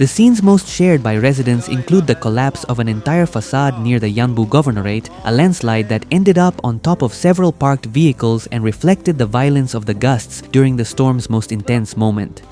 The scenes most shared by residents include the collapse of an entire facade near the Yanbu governorate, a landslide that ended up on top of several parked vehicles and reflected the violence of the gusts during the storm's most intense moment.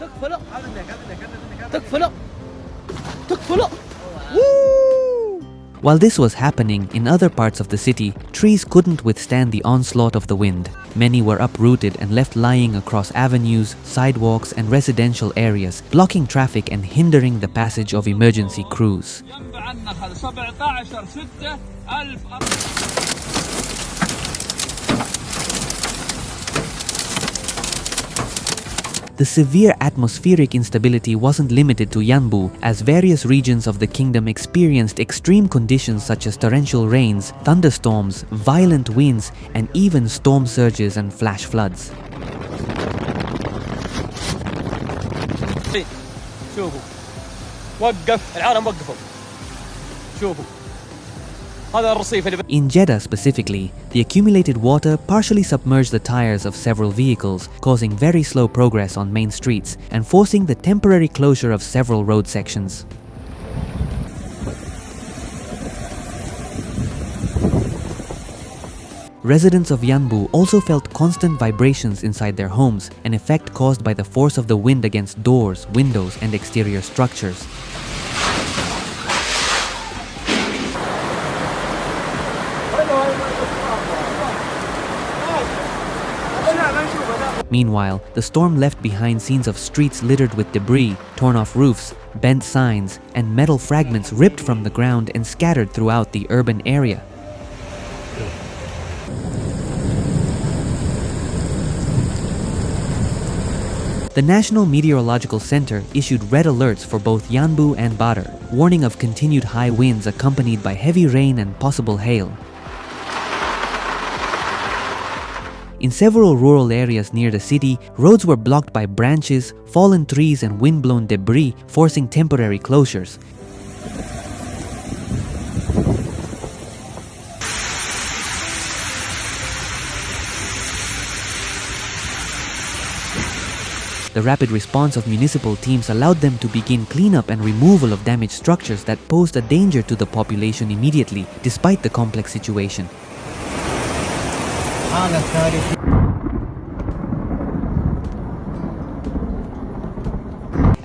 While this was happening, in other parts of the city, trees couldn't withstand the onslaught of the wind. Many were uprooted and left lying across avenues, sidewalks, and residential areas, blocking traffic and hindering the passage of emergency crews. The severe atmospheric instability wasn't limited to Yanbu, as various regions of the kingdom experienced extreme conditions such as torrential rains, thunderstorms, violent winds, and even storm surges and flash floods. In Jeddah specifically, the accumulated water partially submerged the tires of several vehicles, causing very slow progress on main streets and forcing the temporary closure of several road sections. Residents of Yanbu also felt constant vibrations inside their homes, an effect caused by the force of the wind against doors, windows, and exterior structures. Meanwhile, the storm left behind scenes of streets littered with debris, torn off roofs, bent signs, and metal fragments ripped from the ground and scattered throughout the urban area. The National Meteorological Center issued red alerts for both Yanbu and Badr, warning of continued high winds accompanied by heavy rain and possible hail. In several rural areas near the city, roads were blocked by branches, fallen trees, and wind-blown debris, forcing temporary closures. The rapid response of municipal teams allowed them to begin cleanup and removal of damaged structures that posed a danger to the population immediately, despite the complex situation.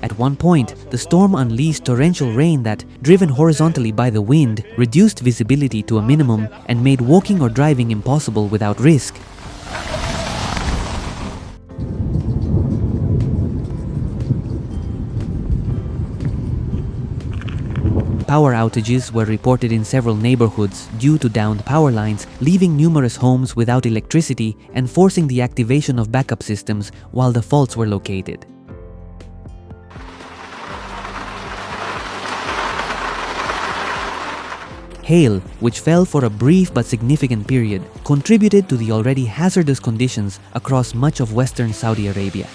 At one point, the storm unleashed torrential rain that, driven horizontally by the wind, reduced visibility to a minimum and made walking or driving impossible without risk. Power outages were reported in several neighborhoods due to downed power lines, leaving numerous homes without electricity and forcing the activation of backup systems while the faults were located. Hail, which fell for a brief but significant period, contributed to the already hazardous conditions across much of western Saudi Arabia.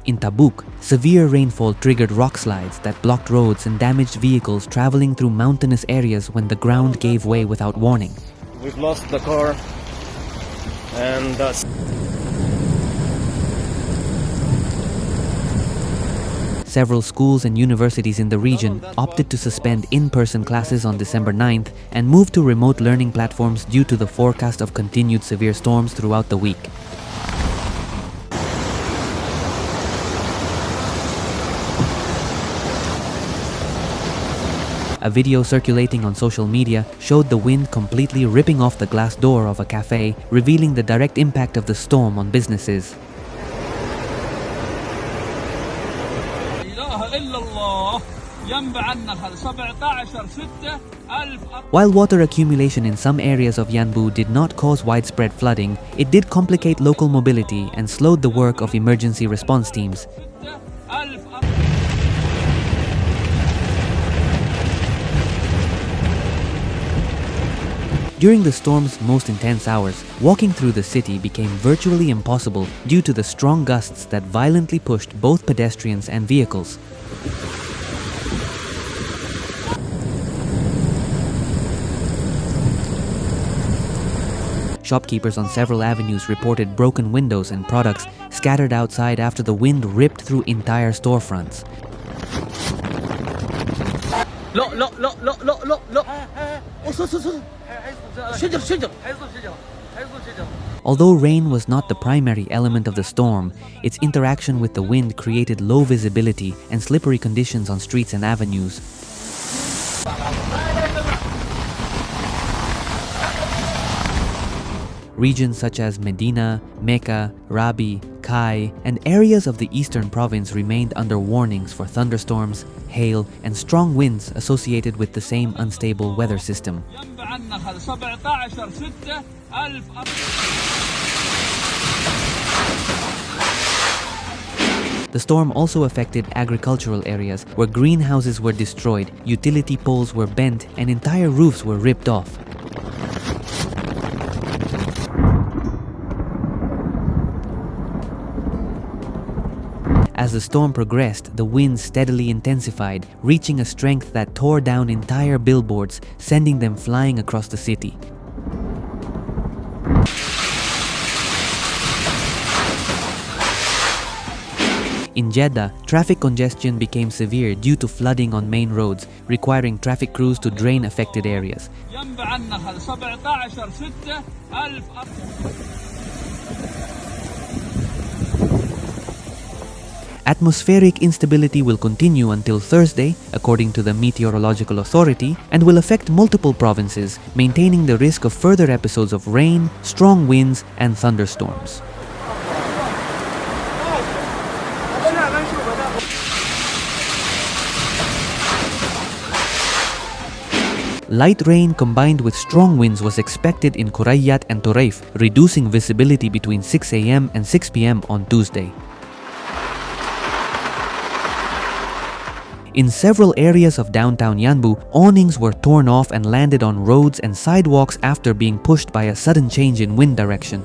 In Tabuk, severe rainfall triggered rock slides that blocked roads and damaged vehicles traveling through mountainous areas when the ground gave way without warning. We've lost the car and that's... Several schools and universities in the region opted to suspend in-person classes on December 9th and moved to remote learning platforms due to the forecast of continued severe storms throughout the week. A video circulating on social media showed the wind completely ripping off the glass door of a cafe, revealing the direct impact of the storm on businesses. While water accumulation in some areas of Yanbu did not cause widespread flooding, it did complicate local mobility and slowed the work of emergency response teams. During the storm's most intense hours, walking through the city became virtually impossible due to the strong gusts that violently pushed both pedestrians and vehicles. Shopkeepers on several avenues reported broken windows and products scattered outside after the wind ripped through entire storefronts. Although rain was not the primary element of the storm, its interaction with the wind created low visibility and slippery conditions on streets and avenues. Regions such as Medina, Mecca, Rabi, Kai, and areas of the eastern province remained under warnings for thunderstorms, hail, and strong winds associated with the same unstable weather system. The storm also affected agricultural areas where greenhouses were destroyed, utility poles were bent, and entire roofs were ripped off. As the storm progressed, the winds steadily intensified, reaching a strength that tore down entire billboards, sending them flying across the city. In Jeddah, traffic congestion became severe due to flooding on main roads, requiring traffic crews to drain affected areas. Atmospheric instability will continue until Thursday, according to the Meteorological Authority, and will affect multiple provinces, maintaining the risk of further episodes of rain, strong winds, and thunderstorms. Light rain combined with strong winds was expected in Qurayyat and Turaif, reducing visibility between 6 a.m. and 6 p.m. on Tuesday. In several areas of downtown Yanbu, awnings were torn off and landed on roads and sidewalks after being pushed by a sudden change in wind direction.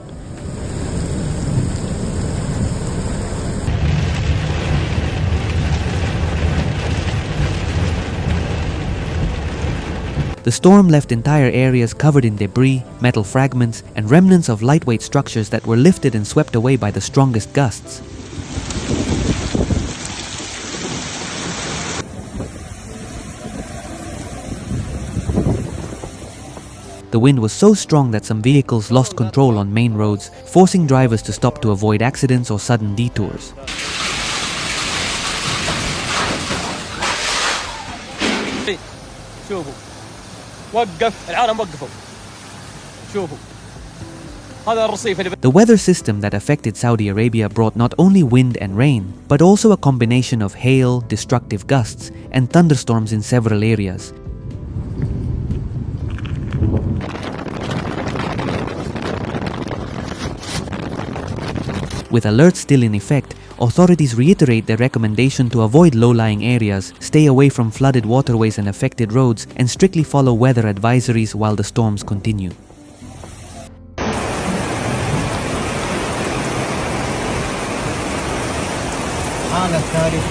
The storm left entire areas covered in debris, metal fragments, and remnants of lightweight structures that were lifted and swept away by the strongest gusts. The wind was so strong that some vehicles lost control on main roads, forcing drivers to stop to avoid accidents or sudden detours. The weather system that affected Saudi Arabia brought not only wind and rain, but also a combination of hail, destructive gusts, and thunderstorms in several areas. With alerts still in effect, authorities reiterate their recommendation to avoid low-lying areas, stay away from flooded waterways and affected roads, and strictly follow weather advisories while the storms continue.